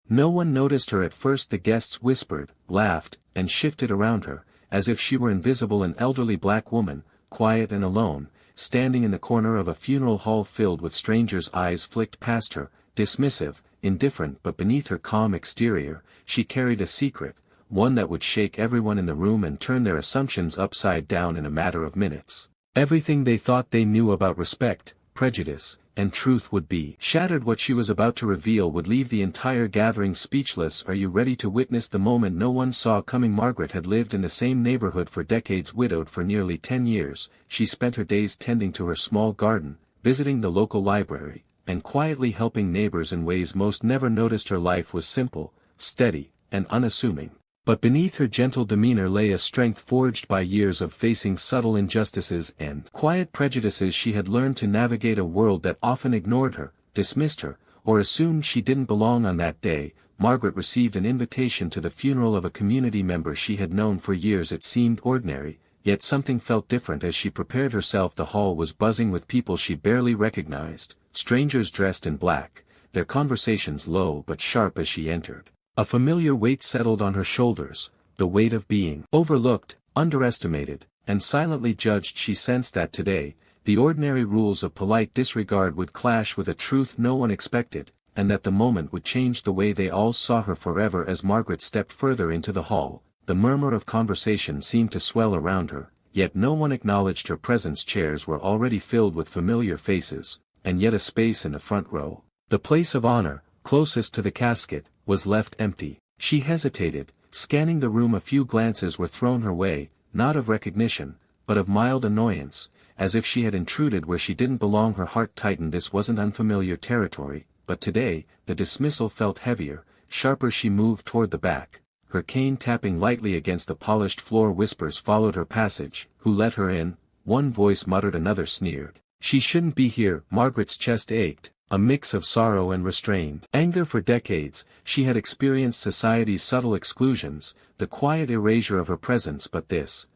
No one noticed her at first. The guests whispered, laughed, and shifted around her, as if she were invisible. An elderly black woman, quiet and alone, standing in the corner of a funeral hall filled with strangers. Eyes flicked past her, dismissive, indifferent, but beneath her calm exterior, she carried a secret, one that would shake everyone in the room and turn their assumptions upside down in a matter of minutes. Everything they thought they knew about respect, prejudice, and truth would be shattered. What she was about to reveal would leave the entire gathering speechless. Are you ready to witness the moment no one saw coming? Margaret had lived in the same neighborhood for decades. Widowed for nearly 10 years, she spent her days tending to her small garden, visiting the local library, and quietly helping neighbors in ways most never noticed. Her life was simple, steady, and unassuming. But beneath her gentle demeanor lay a strength forged by years of facing subtle injustices and quiet prejudices. She had learned to navigate a world that often ignored her, dismissed her, or assumed she didn't belong. On that day, Margaret received an invitation to the funeral of a community member she had known for years. It seemed ordinary, yet something felt different as she prepared herself. The hall was buzzing with people she barely recognized, strangers dressed in black, their conversations low but sharp. As she entered, a familiar weight settled on her shoulders, the weight of being overlooked, underestimated, and silently judged. She sensed that today, the ordinary rules of polite disregard would clash with a truth no one expected, and that the moment would change the way they all saw her forever. As Margaret stepped further into the hall, the murmur of conversation seemed to swell around her, yet no one acknowledged her presence. Chairs were already filled with familiar faces, and yet a space in the front row, the place of honor, closest to the casket, was left empty. She hesitated, scanning the room. A few glances were thrown her way, not of recognition, but of mild annoyance, as if she had intruded where she didn't belong. Her heart tightened. This wasn't unfamiliar territory, but today, the dismissal felt heavier, sharper. She moved toward the back, her cane tapping lightly against the polished floor. Whispers followed her passage. Who let her in? One voice muttered, another sneered. She shouldn't be here. Margaret's chest ached, a mix of sorrow and restrained anger. For decades, she had experienced society's subtle exclusions, the quiet erasure of her presence. But this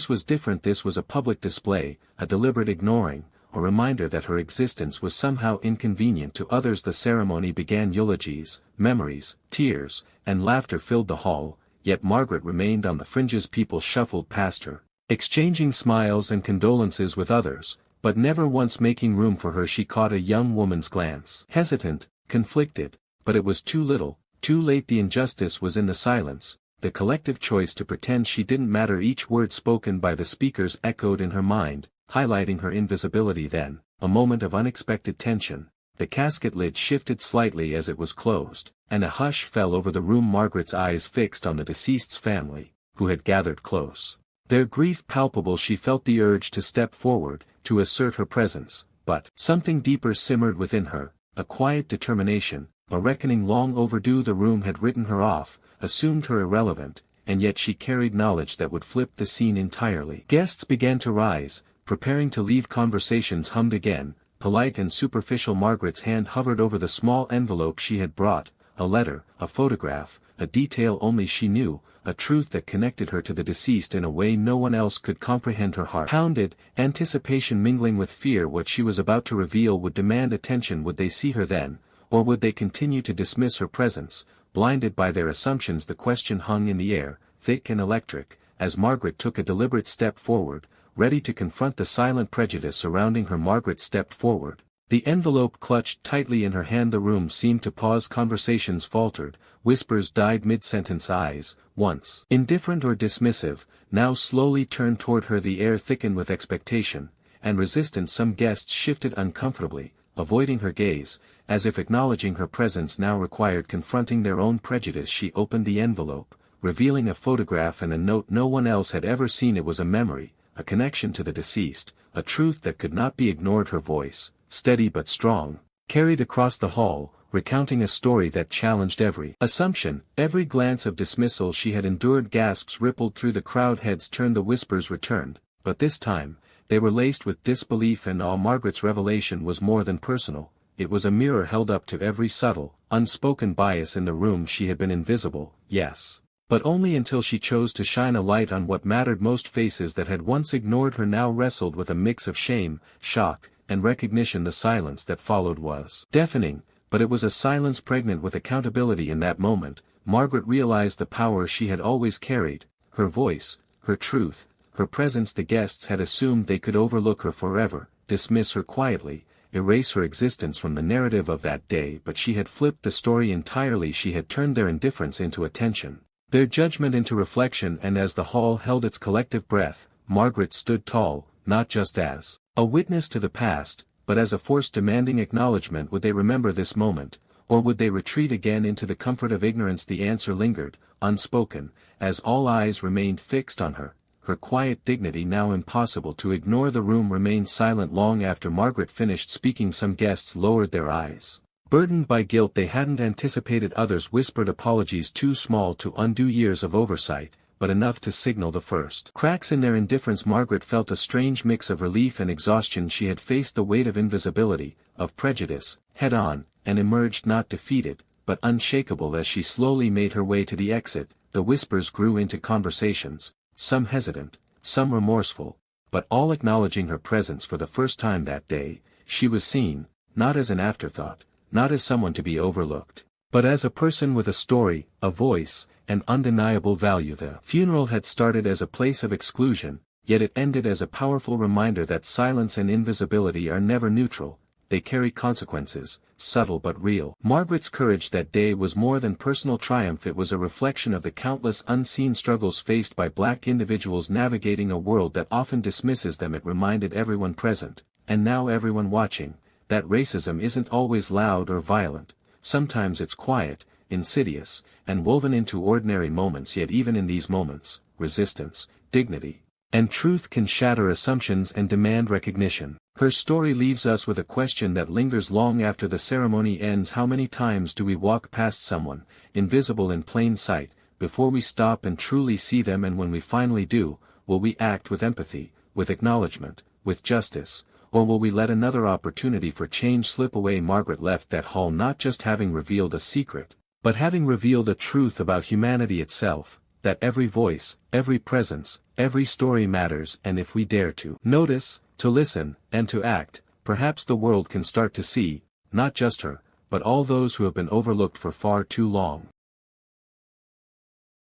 was different. This was a public display, a deliberate ignoring, a reminder that her existence was somehow inconvenient to others. The ceremony began. Eulogies, memories, tears, and laughter filled the hall, yet Margaret remained on the fringes. People shuffled past her, exchanging smiles and condolences with others, but never once making room for her. She caught a young woman's glance, hesitant, conflicted, but it was too little, too late. The injustice was in the silence, the collective choice to pretend she didn't matter. Each word spoken by the speakers echoed in her mind, highlighting her invisibility. Then, a moment of unexpected tension. The casket lid shifted slightly as it was closed, and a hush fell over the room. Margaret's eyes fixed on the deceased's family, who had gathered close, their grief palpable. She felt the urge to step forward, to assert her presence, but something deeper simmered within her, a quiet determination, a reckoning long overdue. The room had written her off, assumed her irrelevant, and yet she carried knowledge that would flip the scene entirely. Guests began to rise, preparing to leave. Conversations hummed again, polite and superficial. Margaret's hand hovered over the small envelope she had brought, a letter, a photograph, a detail only she knew, a truth that connected her to the deceased in a way no one else could comprehend. Her heart pounded, anticipation mingling with fear. What she was about to reveal would demand attention. Would they see her then, or would they continue to dismiss her presence, blinded by their assumptions? The question hung in the air, thick and electric, as Margaret took a deliberate step forward, ready to confront the silent prejudice surrounding her. Margaret stepped forward, the envelope clutched tightly in her hand. The room seemed to pause. Conversations faltered, whispers died mid-sentence. Eyes, once indifferent or dismissive, now slowly turned toward her. The air thickened with expectation and resistance. Some guests shifted uncomfortably, avoiding her gaze, as if acknowledging her presence now required confronting their own prejudice. She opened the envelope, revealing a photograph and a note no one else had ever seen. It was a memory, a connection to the deceased, a truth that could not be ignored. Her voice, steady but strong, carried across the hall, recounting a story that challenged every assumption, every glance of dismissal she had endured. Gasps rippled through the crowd, heads turned. The whispers returned, but this time, they were laced with disbelief and awe. Margaret's revelation was more than personal, it was a mirror held up to every subtle, unspoken bias in the room. She had been invisible, yes, but only until she chose to shine a light on what mattered most. Faces that had once ignored her now wrestled with a mix of shame, shock, and recognition. The silence that followed was deafening, But it was a silence pregnant with accountability. In that moment, Margaret realized the power she had always carried, her voice, her truth, her presence. The guests had assumed they could overlook her forever, dismiss her quietly, erase her existence from the narrative of that day, but she had flipped the story entirely. She had turned their indifference into attention, their judgment into reflection, and as the hall held its collective breath, Margaret stood tall, not just as a witness to the past, but as a force demanding acknowledgement. Would they remember this moment, or would they retreat again into the comfort of ignorance? The answer lingered, unspoken, as all eyes remained fixed on her, her quiet dignity now impossible to ignore. The room remained silent long after Margaret finished speaking. Some guests lowered their eyes, burdened by guilt they hadn't anticipated. Others whispered apologies too small to undo years of oversight, but enough to signal the first cracks in their indifference. Margaret felt a strange mix of relief and exhaustion. She had faced the weight of invisibility, of prejudice, head-on, and emerged not defeated, but unshakable. As she slowly made her way to the exit, the whispers grew into conversations, some hesitant, some remorseful, but all acknowledging her presence. For the first time that day, she was seen, not as an afterthought, not as someone to be overlooked, but as a person with a story, a voice, and undeniable value. The funeral had started as a place of exclusion, yet it ended as a powerful reminder that silence and invisibility are never neutral. They carry consequences, subtle but real. Margaret's courage that day was more than personal triumph. It was a reflection of the countless unseen struggles faced by Black individuals navigating a world that often dismisses them. It reminded everyone present, and now everyone watching, that racism isn't always loud or violent. Sometimes it's quiet, insidious, and woven into ordinary moments. Yet even in these moments, resistance, dignity, and truth can shatter assumptions and demand recognition. Her story leaves us with a question that lingers long after the ceremony ends. How many times do we walk past someone, invisible in plain sight, before we stop and truly see them? And when we finally do, will we act with empathy, with acknowledgement, with justice, or will we let another opportunity for change slip away? Margaret left that hall not just having revealed a secret, but having revealed a truth about humanity itself, that every voice, every presence, every story matters. And if we dare to notice, to listen, and to act, perhaps the world can start to see, not just her, but all those who have been overlooked for far too long.